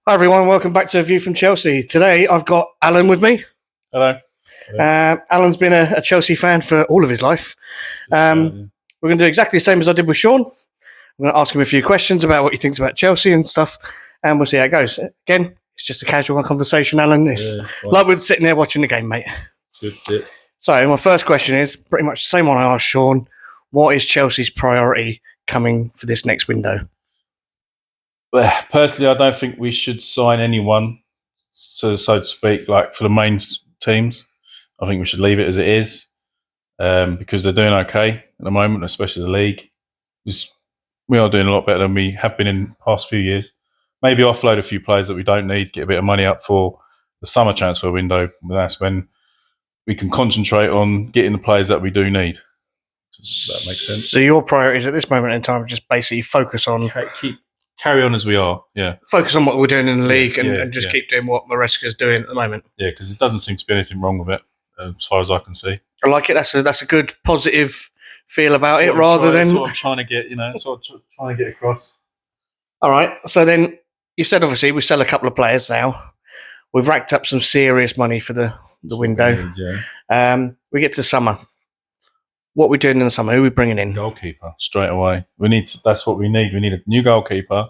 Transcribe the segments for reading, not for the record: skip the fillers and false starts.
Hi everyone, welcome back to A View from Chelsea. Today I've got Alan with me. Hello. Alan's been a Chelsea fan for all of his life. We're going to do exactly the same as I did with Sean. I'm going to ask him a few questions about what he thinks about Chelsea and stuff, and we'll see how it goes. Again, it's just a casual conversation, Alan. It's like we're sitting there watching the game, mate. Good. So my first question is pretty much the same one I asked Sean. What is Chelsea's priority coming for this next window? Personally, I don't think we should sign anyone, so to speak, like for the main teams. I think we should leave it as it is because they're doing okay at the moment, especially the league. We are doing a lot better than we have been in the past few years. Maybe offload a few players that we don't need, get a bit of money up for the summer transfer window. That's when we can concentrate on getting the players that we do need. Does that make sense? So your priorities at this moment in time are just basically focus on... Carry on as we are, yeah. Focus on what we're doing in the league and just keep doing what Maresca's doing at the moment. Yeah, because it doesn't seem to be anything wrong with it, as far as I can see. I like it. That's a good, positive feel about it, rather than... That's what I'm trying to get, that's what I'm trying to get across. All right, so then you said, obviously, we sell a couple of players now. We've racked up some serious money for the window. We get to summer. What are we doing in the summer? Who are we bringing in? Goalkeeper, straight away. That's what we need. We need a new goalkeeper.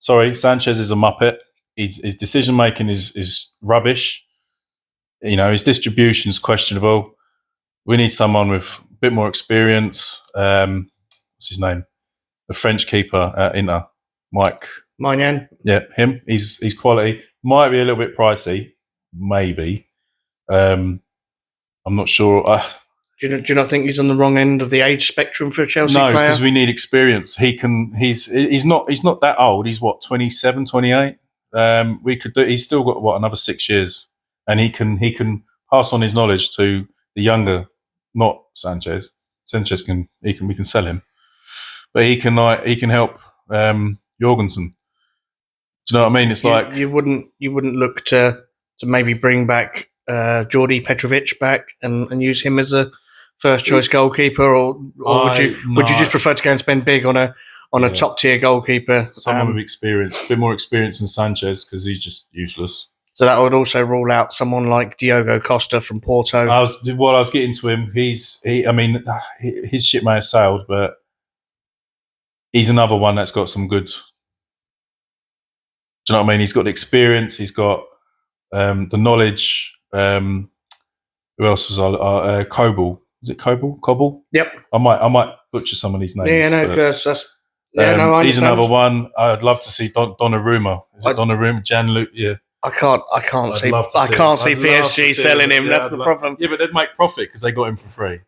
Sorry, Sanchez is a muppet. His decision-making is rubbish. His distribution's questionable. We need someone with a bit more experience. What's his name? The French keeper at Inter, Mike Maignan. Yeah, him. He's quality. Might be a little bit pricey, maybe. I'm not sure. Do you not think he's on the wrong end of the age spectrum for a Chelsea player? No, because we need experience. He's not that old. He's what, 27, 28? He's still got another 6 years, and he can pass on his knowledge to the younger, not Sanchez. We can sell him, but he can help Jorgensen. Do you know what I mean? It's like you wouldn't look to maybe bring back Jordi Petrovic back and use him as a first choice goalkeeper, or would you just prefer to go and spend big on a top tier goalkeeper? Someone with experience, a bit more experience than Sanchez, because he's just useless. So that would also rule out someone like Diogo Costa from Porto. I was getting to him. His ship may have sailed, but he's another one that's got some good. Do you know what I mean? He's got the experience. He's got the knowledge. Who else was Kobel? Is it Kobel? Yep. I might butcher some of these names. Yeah, no, that's. Yeah, no, I he's understand. another one. I'd love to see Donnarumma. Is it Donnarumma? Gianluca? Yeah. I can't see PSG selling him. That's the problem. Yeah, but they'd make profit because they got him for free.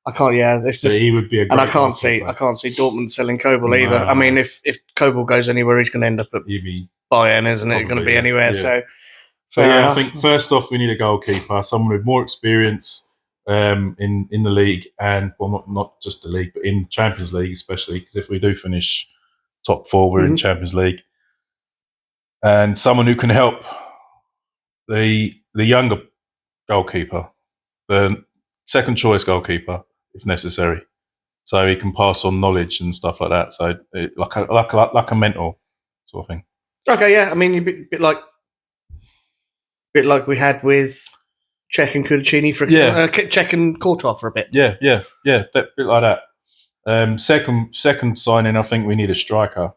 I can't. Yeah, it's just. He would be a great. And I can't see Dortmund selling Kobel either. I mean, if Kobel goes anywhere, he's going to end up at Bayern, isn't it? Going to be anywhere. Yeah. So I think first off, we need a goalkeeper, someone with more experience in the league, and not just the league, but in Champions League especially, because if we do finish top four, we're in Champions League, and someone who can help the younger goalkeeper, the second choice goalkeeper, if necessary, so he can pass on knowledge and stuff like that. So like a mentor sort of thing. Okay, yeah. I mean, a bit like we had with Cech and Cudicini for Cech and Courtois for a bit. Yeah, that bit like that. Second signing, I think we need a striker,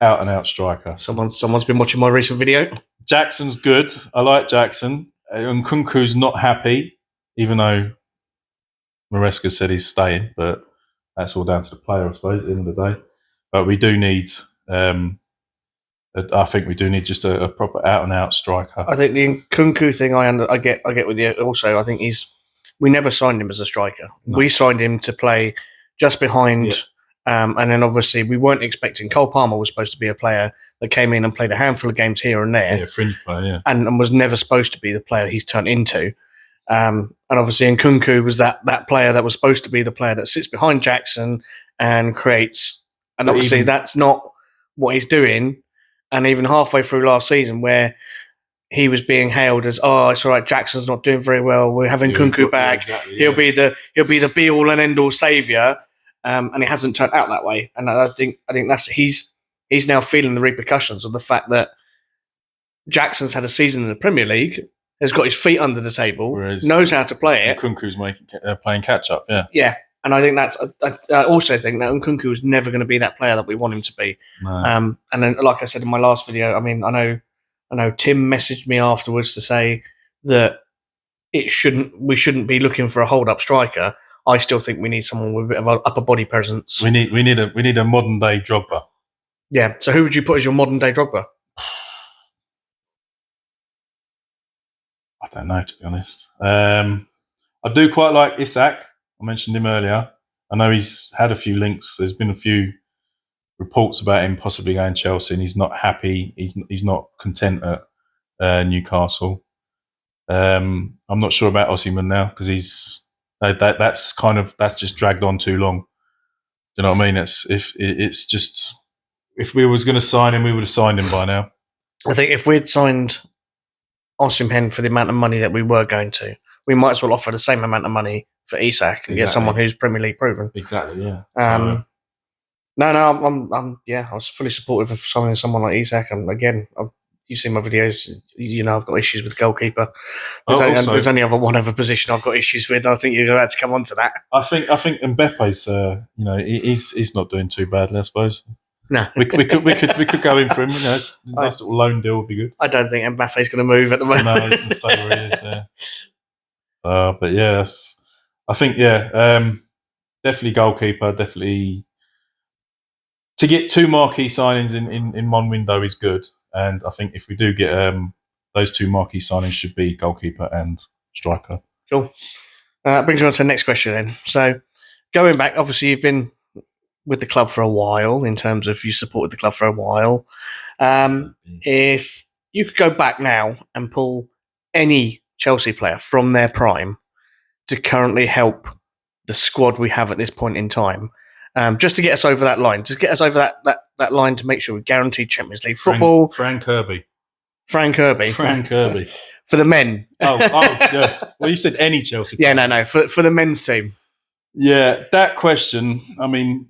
out and out striker. Someone's been watching my recent video. Jackson's good. I like Jackson. And Nkunku's not happy, even though Maresca said he's staying, but that's all down to the player, I suppose, at the end of the day. But we do need. I think we do need just a proper out-and-out striker. I think the Nkunku thing I get with you also. I think we never signed him as a striker. No. We signed him to play just behind, and then obviously we weren't expecting. Cole Palmer was supposed to be a player that came in and played a handful of games here and there. Yeah, fringe player, and was never supposed to be the player he's turned into. And obviously Nkunku was that player that was supposed to be the player that sits behind Jackson and creates. And obviously that's not what he's doing. And even halfway through last season, where he was being hailed as, "Oh, it's all right, Jackson's not doing very well. We're having Nkunku back. He'll be the be all and end all savior," and it hasn't turned out that way. And I think that's he's now feeling the repercussions of the fact that Jackson's had a season in the Premier League, has got his feet under the table, Whereas knows how to play it. Nkunku's playing catch up. Yeah. Yeah. And I think I also think that Nkunku is never going to be that player that we want him to be. No. And then, like I said in my last video, I mean, I know Tim messaged me afterwards to say that we shouldn't be looking for a hold-up striker. I still think we need someone with a bit of upper body presence. We need a modern day Drogba. Yeah. So who would you put as your modern day Drogba? I don't know, to be honest. I do quite like Isak. I mentioned him earlier. I know he's had a few links. There's been a few reports about him possibly going to Chelsea, and he's not happy. He's not content at Newcastle. I'm not sure about Osimhen now because that's just dragged on too long. Do you know what I mean? If we was going to sign him, we would have signed him by now. I think if we'd signed Osimhen for the amount of money that we were going to, we might as well offer the same amount of money for Isak and get someone who's Premier League proven. Exactly, yeah. No, I was fully supportive of signing someone like Isak. And again, you see my videos, I've got issues with the goalkeeper. There's only one other position I've got issues with. I think you're about to come on to that. I think Mbappe's, he's not doing too badly, I suppose. No, we could go in for him. Nice little loan deal would be good. I don't think Mbappe's going to move at the moment. No, he's going to stay where he is. Yeah. But yeah, I think definitely goalkeeper. Definitely to get 2 marquee signings in one window is good. And I think if we do get those 2 marquee signings, should be goalkeeper and striker. Cool. Brings me on to the next question then. So going back, obviously you've been with the club for a while, in terms of you supported the club for a while. If you could go back now and pull any Chelsea player from their prime to currently help the squad we have at this point in time, just to get us over that line, to get us over that line to make sure we're guaranteed Champions League football. Frank Kirby. Frank Kirby. For the men. Oh, yeah. Well, you said any Chelsea player. Yeah, no. For the men's team. Yeah, that question, I mean,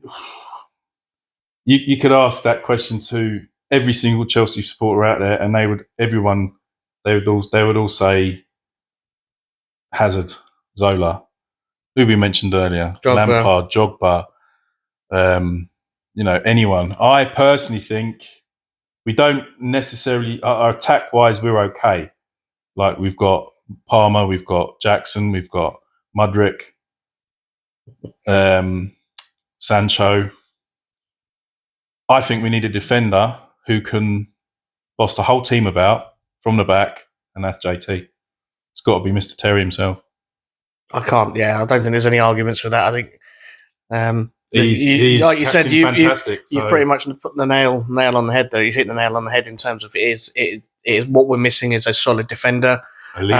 you could ask that question to every single Chelsea supporter out there, and they would all say Hazard, Zola, who we mentioned earlier, Lampard, Drogba, anyone. I personally think we don't necessarily, our attack-wise, we're okay. Like, we've got Palmer, we've got Jackson, we've got Mudryk, Sancho. I think we need a defender who can boss the whole team about from the back, and that's JT. It's got to be Mr. Terry himself. I don't think there's any arguments with that. I think he's like you said, fantastic. You've pretty much put the nail on the head there. You hit the nail on the head in terms of it is what we're missing is a solid defender. A leader.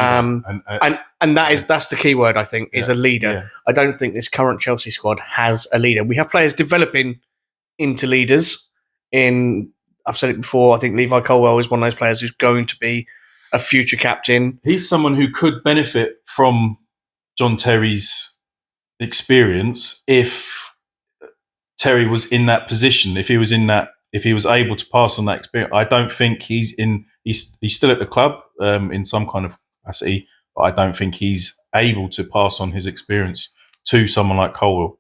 And that's the key word, I think, is a leader. Yeah. I don't think this current Chelsea squad has a leader. We have players developing into leaders. I've said it before, I think Levi Colwill is one of those players who's going to be a future captain. He's someone who could benefit from John Terry's experience if Terry was in that position, if he was able to pass on that experience. I don't think he's still at the club in some kind of capacity, but I don't think he's able to pass on his experience to someone like Colwill.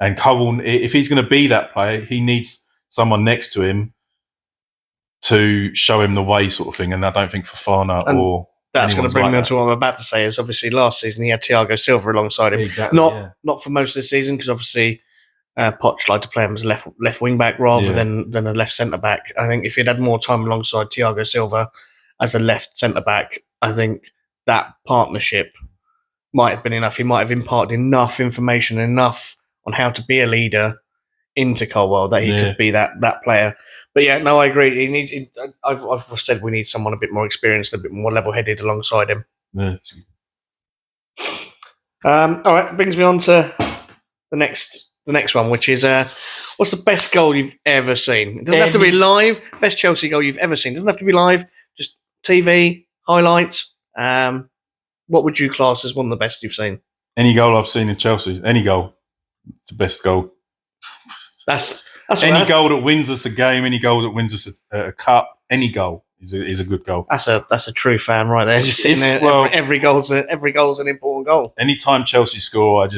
And Colwill, if he's going to be that player, he needs someone next to him to show him the way, sort of thing. And I don't think Fofana or that's going to bring me on to what I'm about to say. Is obviously last season he had Thiago Silva alongside him. Exactly. Not for most of the season, because obviously Poch liked to play him as left wing back rather than a left centre back. I think if he'd had more time alongside Thiago Silva as a left centre back, I think that partnership might have been enough. He might have imparted enough information, enough on how to be a leader into Colwill that he could be that player. But yeah, no, I agree. I've said we need someone a bit more experienced, a bit more level-headed alongside him. Yeah. All right, brings me on to the next one, which is what's the best goal you've ever seen? It doesn't have to be live. Best Chelsea goal you've ever seen. It doesn't have to be live. Just TV highlights. What would you class as one of the best you've seen? Any goal I've seen in Chelsea. Any goal. It's the best goal. That's any goal that wins us a game, any goal that wins us a cup, any goal. is a good goal. That's a true fan right there. Just sitting there. Every goal's an important goal. Anytime Chelsea score, I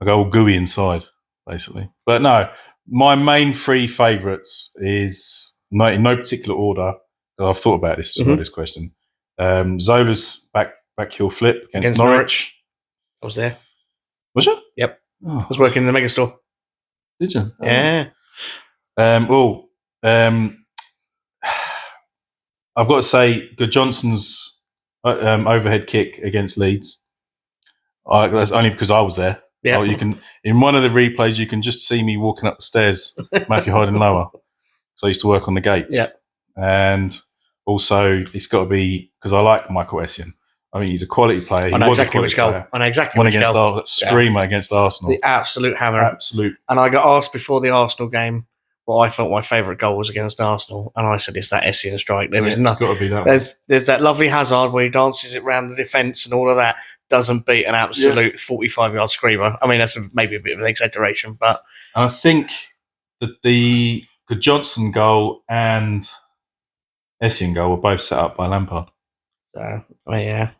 go all gooey inside, basically. But no, my main three favourites is in no particular order. I've thought about this this question. Zola's back heel flip against Norwich. I was there. Was you? Yep. I was working in the mega store. Did you? Yeah. I've got to say, Good Johnson's overhead kick against Leeds. That's only because I was there. Yeah. You can in one of the replays, you can just see me walking up the stairs, Matthew Hyde and Lower. So I used to work on the gates. Yeah. And also, it's got to be because I like Michael Essien. I mean, he's a quality player. I know exactly which goal. I know exactly which goal. Screamer against Arsenal. The absolute hammer. Absolute. And I got asked before the Arsenal game what I thought my favourite goal was against Arsenal, and I said it's that Essien strike. There was nothing. Got to be that. There's that lovely Hazard where he dances it around the defence and all of that. Doesn't beat an absolute 45-yard screamer. I mean, that's maybe a bit of an exaggeration, but I think that the Johnson goal and Essien goal were both set up by Lampard. Yeah.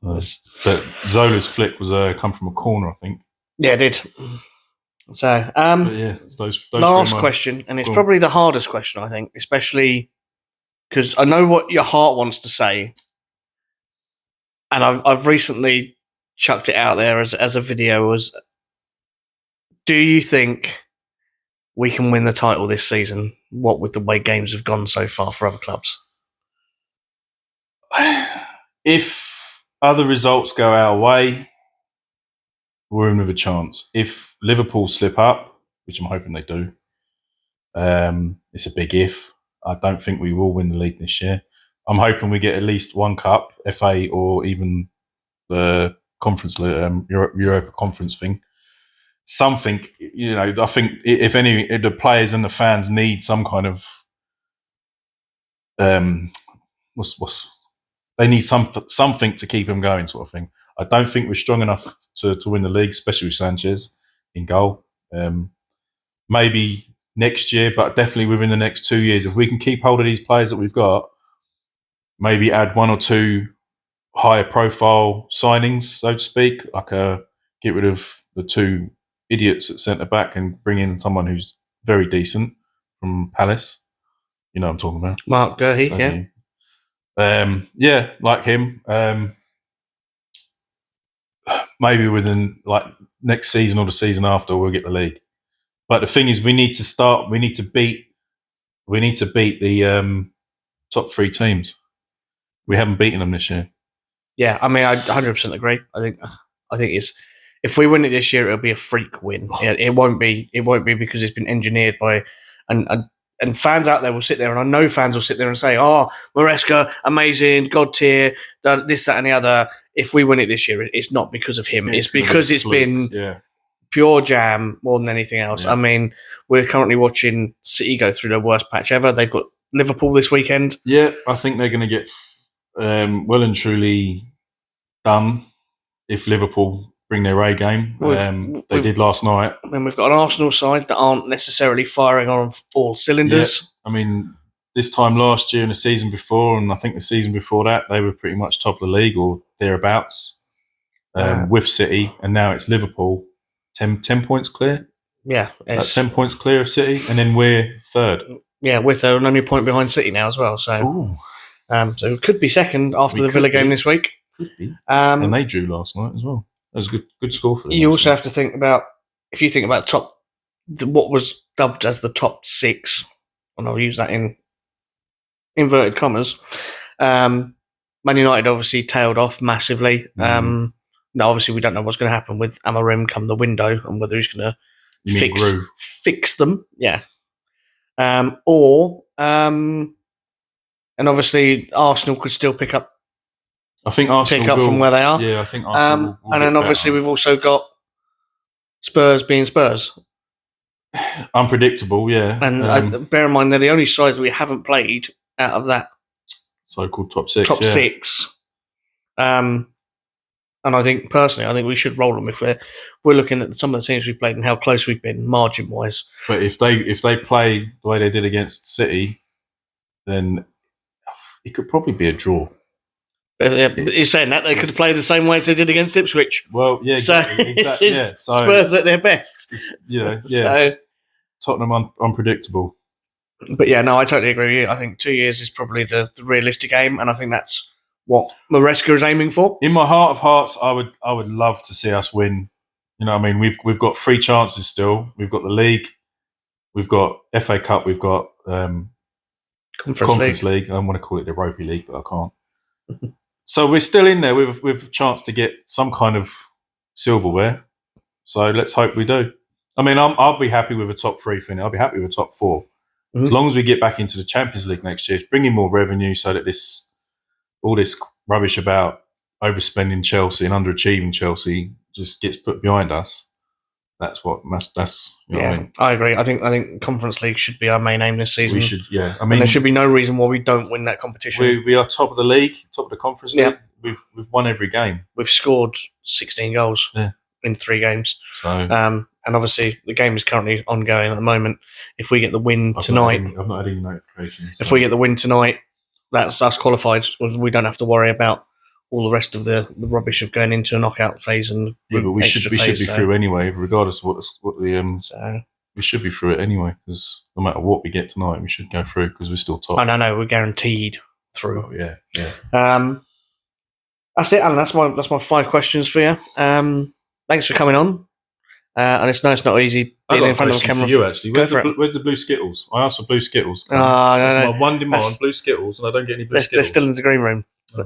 But Zola's flick was come from a corner, I think. Yeah, it did. So, those last question, and it's probably the hardest question, I think, especially because I know what your heart wants to say, and I've recently chucked it out there as a video. Do you think we can win the title this season? What with the way games have gone so far for other clubs? If other results go our way, we're in with a chance. If Liverpool slip up, which I'm hoping they do, it's a big if. I don't think we will win the league this year. I'm hoping we get at least one cup, FA or even the conference, Europa Conference thing. Something, I think if the players and the fans need some kind of they need something to keep them going, sort of thing. I don't think we're strong enough to win the league, especially with Sanchez in goal. Maybe next year, but definitely within the next 2 years, if we can keep hold of these players that we've got, maybe add one or two higher profile signings, so to speak, like get rid of the two idiots at centre back and bring in someone who's very decent from Palace. You know what I'm talking about? Mark Gurhey, yeah. Like him. Maybe within next season or the season after, we'll get the league. But the thing is, we need to beat the top three teams. We haven't beaten them this year. Yeah, I mean, I 100% agree. I think it's if we win it this year, it'll be a freak win. It won't be because it's been engineered by and fans out there will sit there, and I know fans will sit there and say, "Oh, Maresca, amazing, God tier, this, that, and the other." If we win it this year, it's not because of him. It's because it's been pure jam more than anything else. Yeah. I mean, we're currently watching City go through their worst patch ever. They've got Liverpool this weekend. Yeah, I think they're going to get well and truly done if Liverpool bring their A game. They did last night. And we've got an Arsenal side that aren't necessarily firing on all cylinders. Yeah. I mean, this time last year and the season before, and I think the season before that, they were pretty much top of the league or thereabouts with City. And now it's Liverpool, 10 points clear. Yeah. 10 points clear of City. And then we're third. Yeah, we're third and only a point behind City now as well. So, so it could be second after the Villa game this week. Could be. And they drew last night as well. That was a good score for them. You also have to think about, if you think about what was dubbed as the top six, and I'll use that in inverted commas. Man United obviously tailed off massively. Now, obviously, we don't know what's going to happen with Amorim come the window and whether he's going to fix them. Yeah. And obviously, Arsenal could still pick up. I think Arsenal pick up from where they are. Yeah, I think Arsenal will and then obviously we've also got Spurs being Spurs. Unpredictable, yeah. And bear in mind, they're the only side we haven't played out of that so-called top six. Six. And I think, personally, we should roll them if we're looking at some of the teams we've played and how close we've been, margin-wise. But if they play the way they did against City, then It could probably be a draw. But you're saying that they could play the same way as they did against Ipswich. Well, yeah, exactly. So it's Spurs at their best. Yeah. So, Tottenham unpredictable. But yeah, no, I totally agree with you. I think 2 years is probably the realistic aim, and I think that's what Maresca is aiming for. In my heart of hearts, I would love to see us win. You know what I mean? We've got 3 chances still. We've got the league, we've got FA Cup, we've got Conference League. I want to call it the Rugby League, but I can't. So we're still in there with a chance to get some kind of silverware. So let's hope we do. I mean, I'll be happy with a top 3 finish. I'll be happy with a top 4. Mm-hmm. As long as we get back into the Champions League next year, bring in more revenue so that all this rubbish about overspending Chelsea and underachieving Chelsea just gets put behind us. That's you know what I mean? I agree. I think Conference League should be our main aim this season. We should, yeah. I mean, and there should be no reason why we don't win that competition. We are top of the league, top of the Conference League. We've won every game. We've scored 16 goals in 3 games. So, and obviously the game is currently ongoing at the moment. If we get the win tonight, I've not had any notifications. If we get the win tonight, that's us qualified. We don't have to worry about all the rest of the rubbish of going into a knockout phase and but we should be through anyway, regardless of what we should be through it anyway, because no matter what we get tonight, we should go through because we're still top. Oh, no, we're guaranteed through. Oh, yeah. That's it, Alan. That's my 5 questions for you. Thanks for coming on. And it's not easy being in front of a camera. For you, actually. Where's the blue Skittles? I asked for blue Skittles. No. My one demand, blue Skittles, and I don't get any blue Skittles. They're still in the green room. Oh.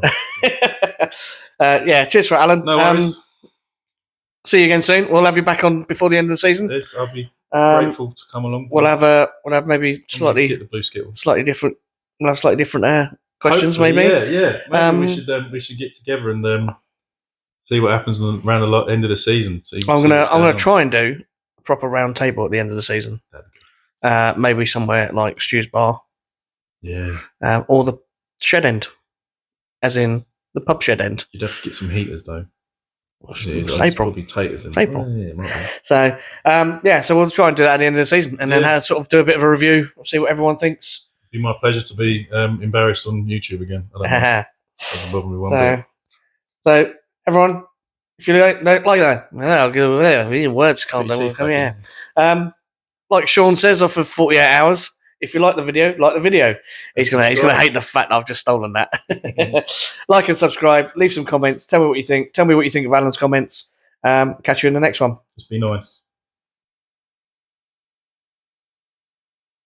Cheers for it, Alan. No worries. See you again soon. We'll have you back on before the end of the season. Yes, I'll be grateful to come along. We'll have maybe get the blue Skittles. Slightly different. We'll have slightly different questions, hopefully, maybe. Yeah. Maybe we should get together and see what happens around the end of the season. I'm gonna try and do a proper round table at the end of the season. Maybe somewhere like Stu's Bar. Yeah. Or the shed end, as in the pub shed end. You'd have to get some heaters though. It's April. Probably taters in April. Yeah, it might be. So we'll try and do that at the end of the season, and then sort of do a bit of a review, see what everyone thinks. It'd be my pleasure to be embarrassed on YouTube again. I don't know. Doesn't bother me one bit. So everyone, if you don't like that, words can't come here. Like Sean says, off of 48 hours. If you like the video, he's gonna hate the fact that I've just stolen that. Like and subscribe, leave some comments, tell me what you think. Tell me what you think of Alan's comments. Catch you in the next one. Just be nice.